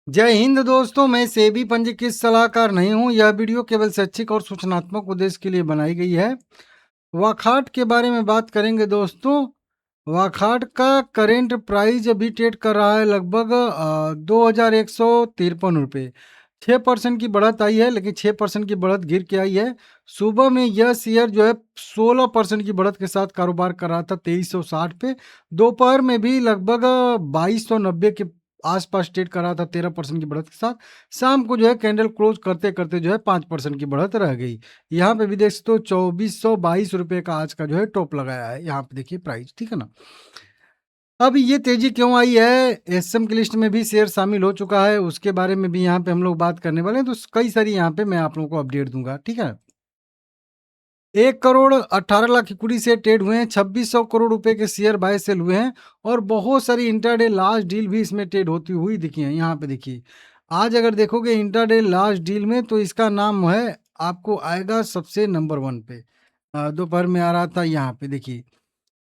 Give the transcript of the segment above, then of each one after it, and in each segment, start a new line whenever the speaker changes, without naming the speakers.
जय हिंद दोस्तों, मैं सेबी पंजीकृत सलाहकार नहीं हूं। यह वीडियो केवल शैक्षिक और सूचनात्मक उद्देश्य के लिए बनाई गई है। वाखाट के बारे में बात करेंगे दोस्तों। वाखाट का करेंट प्राइस अभी ट्रेड कर रहा है लगभग 2153 रुपये। 6% की बढ़त आई है, लेकिन 6% की बढ़त गिर के आई है। सुबह में यह शेयर जो है 16% की बढ़त के साथ कारोबार कर रहा था 2360 पे। दोपहर में भी लगभग 2290 के आसपास ट्रेड कर रहा था 13% की बढ़त के साथ। शाम को जो है कैंडल क्लोज करते करते जो है 5% की बढ़त रह गई। यहाँ पे भी देख सकते हो 2422 रुपये का आज का जो है टॉप लगाया है। यहाँ पे देखिए प्राइस, ठीक है ना। अब ये तेजी क्यों आई है, एसएम की लिस्ट में भी शेयर शामिल हो चुका है, उसके बारे में भी यहाँ पे हम लोग बात करने वाले हैं। तो कई सारी यहाँ पे मैं आप लोगों को अपडेट दूंगा, ठीक है। 1 crore 18 lakh equity share trade हुए हैं, 2600 करोड़ रुपए के शेयर बाय सेल हुए हैं और बहुत सारी इंटरडे लास्ट डील भी इसमें ट्रेड होती हुई दिखी है। यहाँ पे देखिए, आज अगर देखोगे इंटरडे लास्ट डील में तो इसका नाम है, आपको आएगा सबसे नंबर 1 पे। दोपहर में आ रहा था। यहाँ पे देखिए,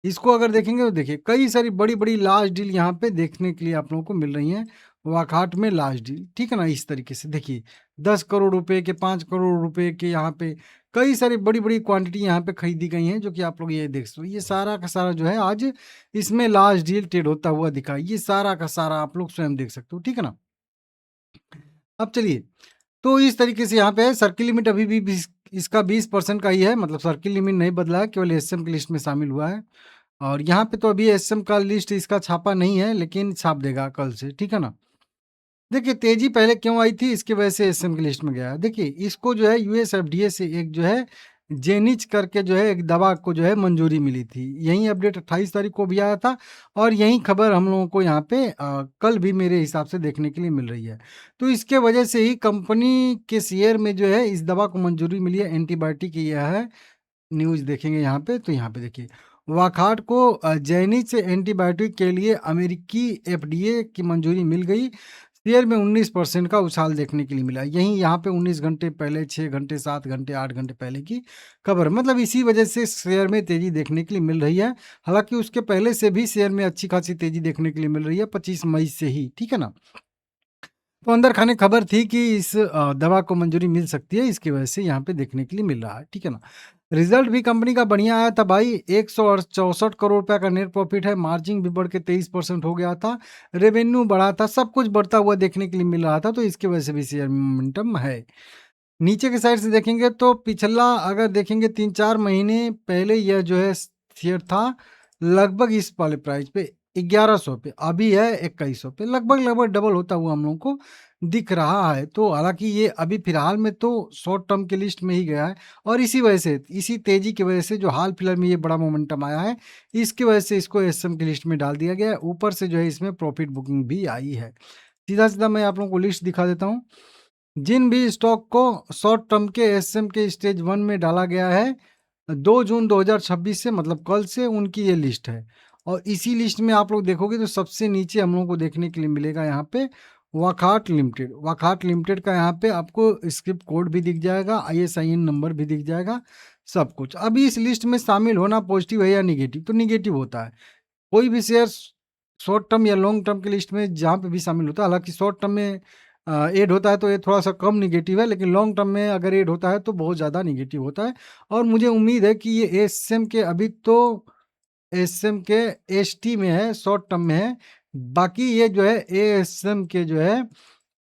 इसको अगर देखेंगे तो देखिए कई सारी बड़ी-बड़ी लार्ज डील यहाँ पे देखने के लिए आप लोगों को मिल रही हैं। वाकहाट में लार्ज डील, ठीक है ना। इस तरीके से देखिए 10 करोड़ रुपए के, 5 करोड़ रुपए के, यहाँ पे कई सारी बड़ी-बड़ी क्वांटिटी यहाँ पे खरीदी गई हैं, जो कि आप लोग ये देख सकते हो। ये सारा का सारा जो है आज इसमें लार्ज डील ट्रेड होता हुआ दिखा। ये सारा का सारा आप लोग स्वयं देख सकते हो, ठीक है ना। अब चलिए, तो इस तरीके से यहाँ पे सर्किल लिमिट अभी भी इसका 20% का ही है, मतलब सर्किल लिमिट नहीं बदला है, केवल एसएम की लिस्ट में शामिल हुआ है। और यहाँ पे तो अभी एसएम का लिस्ट इसका छापा नहीं है, लेकिन छाप देगा कल से, ठीक है ना। देखिए तेजी पहले क्यों आई थी, इसकी वजह से एसएम की लिस्ट में गया है। देखिए इसको जो है यूएस एफडीए से एक जो है जेनिच करके जो है एक दवा को जो है मंजूरी मिली थी। यही अपडेट 28 तारीख को भी आया था और यही खबर हम लोगों को यहाँ पे कल भी मेरे हिसाब से देखने के लिए मिल रही है। तो इसके वजह से ही कंपनी के शेयर में जो है इस दवा को मंजूरी मिली है, एंटीबायोटिक यह है। न्यूज़ देखेंगे यहाँ पे, तो यहाँ पे देखिए वाखाट को जैनिच एंटीबायोटिक के लिए अमेरिकी एफडीए की मंजूरी मिल गई। शेयर में 19% का उछाल देखने के लिए मिला। यहीं यहाँ पे 19 घंटे पहले, 6 घंटे, 7 घंटे, 8 घंटे पहले की खबर। मतलब इसी वजह से शेयर में तेजी देखने के लिए मिल रही है। हालांकि उसके पहले से भी शेयर में अच्छी खासी तेजी देखने के लिए मिल रही है, 25 मई से ही, ठीक है ना। तो अंदर खाने खबर थी कि इस दवा को मंजूरी मिल सकती है, इसकी वजह से यहाँ पे देखने के लिए मिल रहा है, ठीक है ना। रिजल्ट भी कंपनी का बढ़िया आया था भाई। 164 करोड़ रुपया का नेट प्रॉफिट है, मार्जिन भी बढ़ के 23% हो गया था, रेवेन्यू बढ़ा था, सब कुछ बढ़ता हुआ देखने के लिए मिल रहा था। तो इसकी वजह से भी शेयर में मोमेंटम है। नीचे के साइड से देखेंगे तो पिछला अगर देखेंगे 3-4 महीने पहले यह जो है शेयर था लगभग इस वाले प्राइस पे 1100 पे, अभी है 2100 पे। लगभग लगभग डबल होता हुआ हम लोगों को दिख रहा है। तो हालांकि ये अभी फिलहाल में तो शॉर्ट टर्म के लिस्ट में ही गया है और इसी वजह से, इसी तेजी की वजह से जो हाल फिलहाल में ये बड़ा मोमेंटम आया है, इसकी वजह से इसको एसएम की लिस्ट में डाल दिया गया है। ऊपर से जो है इसमें प्रॉफिट बुकिंग भी आई है। सीधा सीधा मैं आप लोगों को लिस्ट दिखा देता हूँ। जिन भी स्टॉक को शॉर्ट टर्म के एसएम के स्टेज 1 में डाला गया है 2 जून 2026 से, मतलब कल से, उनकी ये लिस्ट है। और इसी लिस्ट में आप लोग देखोगे तो सबसे नीचे हम लोगों को देखने के लिए मिलेगा यहाँ पे वाखाट लिमिटेड। वाखाट लिमिटेड का यहाँ पे आपको स्क्रिप्ट कोड भी दिख जाएगा, आईएसआईएन नंबर भी दिख जाएगा, सब कुछ। अभी इस लिस्ट में शामिल होना पॉजिटिव है या निगेटिव, तो निगेटिव होता है। कोई भी शेयर शॉर्ट टर्म या लॉन्ग टर्म के लिस्ट में जहाँ पे भी शामिल होता है, हालांकि शॉर्ट टर्म में ऐड होता है तो ये थोड़ा सा कम निगेटिव है, लेकिन लॉन्ग टर्म में अगर ऐड होता है तो बहुत ज़्यादा निगेटिव होता है। और मुझे उम्मीद है कि ये एसएम के अभी तो एसएम के एसटी में है, शॉर्ट टर्म में है। बाकी ये जो है एएसएम के जो है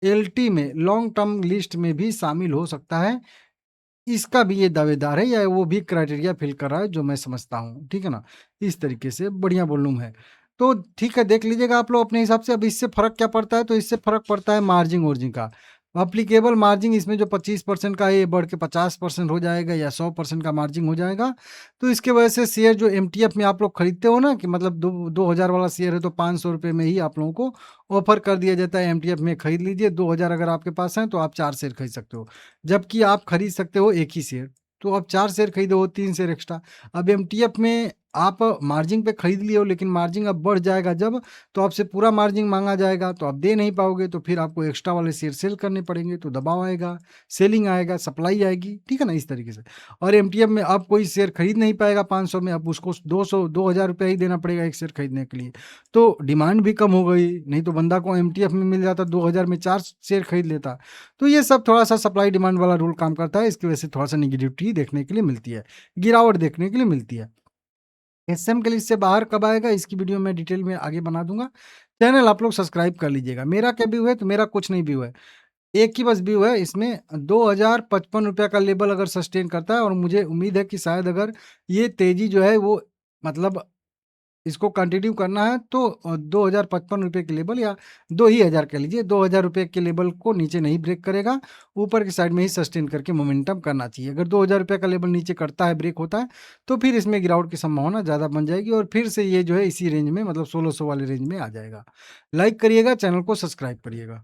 एलटी में, लॉन्ग टर्म लिस्ट में भी शामिल हो सकता है। इसका भी ये दावेदार है या वो भी क्राइटेरिया फिल कर रहा है, जो मैं समझता हूँ, ठीक है ना। इस तरीके से बढ़िया वॉल्यूम है। तो ठीक है, देख लीजिएगा आप लोग अपने हिसाब से। अब इससे फ़र्क क्या पड़ता है, तो इससे फ़र्क पड़ता है मार्जिन ओर्जिन का। अप्लीकेबल मार्जिन इसमें जो 25% का है, ये बढ़ के 50% हो जाएगा या 100% का मार्जिन हो जाएगा। तो इसके वजह से शेयर जो एमटीएफ में आप लोग खरीदते हो ना, कि मतलब 2000 वाला शेयर है तो 500 रुपये में ही आप लोगों को ऑफर कर दिया जाता है, एमटीएफ में खरीद लीजिए। 2000 अगर आपके पास है तो आप 4 शेयर खरीद सकते हो, जबकि आप खरीद सकते हो एक ही शेयर। तो अब 4 शेयर खरीदो, 3 शेयर एक्स्ट्रा। अब एमटीएफ में आप मार्जिन पे खरीद लिए हो, लेकिन मार्जिन अब बढ़ जाएगा जब, तो आपसे पूरा मार्जिन मांगा जाएगा, तो आप दे नहीं पाओगे, तो फिर आपको एक्स्ट्रा वाले शेयर सेल करने पड़ेंगे, तो दबाव आएगा, सेलिंग आएगा, सप्लाई आएगी, ठीक है ना, इस तरीके से। और एमटीएफ में अब कोई शेयर खरीद नहीं पाएगा 500 में, अब उसको 200 2000 रुपया ही देना पड़ेगा एक शेयर खरीदने के लिए, तो डिमांड भी कम हो गई। नहीं तो बंदा को एमटीएफ में मिल जाता 2000 में 4 शेयर खरीद लेता। तो ये सब थोड़ा सा सप्लाई डिमांड वाला रूल काम करता है, इसकी वजह से थोड़ा सा निगेटिविटी देखने के लिए मिलती है, गिरावट देखने के लिए मिलती है। एसएम के लिस्ट से बाहर कब आएगा, इसकी वीडियो मैं डिटेल में आगे बना दूंगा। चैनल आप लोग सब्सक्राइब कर लीजिएगा। मेरा क्या व्यू है, तो मेरा कुछ नहीं व्यू है, एक ही बस व्यू है इसमें। 2055 रुपया का लेवल अगर सस्टेन करता है, और मुझे उम्मीद है कि शायद अगर ये तेजी जो है वो मतलब इसको कंटिन्यू करना है, तो 2055 रुपये के लेवल, या 2000 कह लीजिए, 2000 रुपये के लेवल को नीचे नहीं ब्रेक करेगा, ऊपर की साइड में ही सस्टेन करके मोमेंटम करना चाहिए। अगर 2000 रुपये का लेवल नीचे करता है, ब्रेक होता है, तो फिर इसमें गिरावट की संभावना ज़्यादा बन जाएगी, और फिर से ये जो है इसी रेंज में, मतलब 1600 वाले रेंज में आ जाएगा। लाइक करिएगा, चैनल को सब्सक्राइब करिएगा।